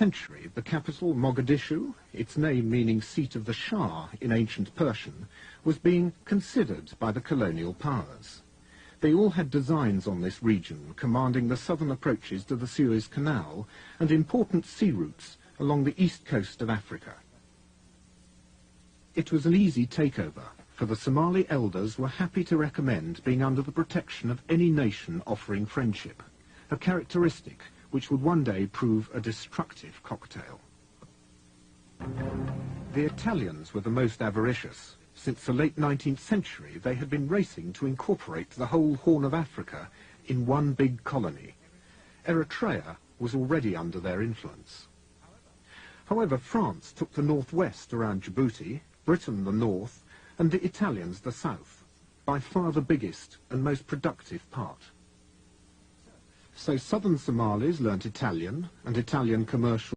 century, the capital, Mogadishu, its name meaning seat of the Shah in ancient Persian, was being considered by the colonial powers. They all had designs on this region, commanding the southern approaches to the Suez Canal and important sea routes along the east coast of Africa. It was an easy takeover, for the Somali elders were happy to recommend being under the protection of any nation offering friendship, a characteristic which would one day prove a destructive cocktail. The Italians were the most avaricious. Since the late 19th century, they had been racing to incorporate the whole Horn of Africa in one big colony. Eritrea was already under their influence. However, France took the northwest around Djibouti, Britain the north, and the Italians the south, by far the biggest and most productive part. So southern Somalis learnt Italian and Italian commercial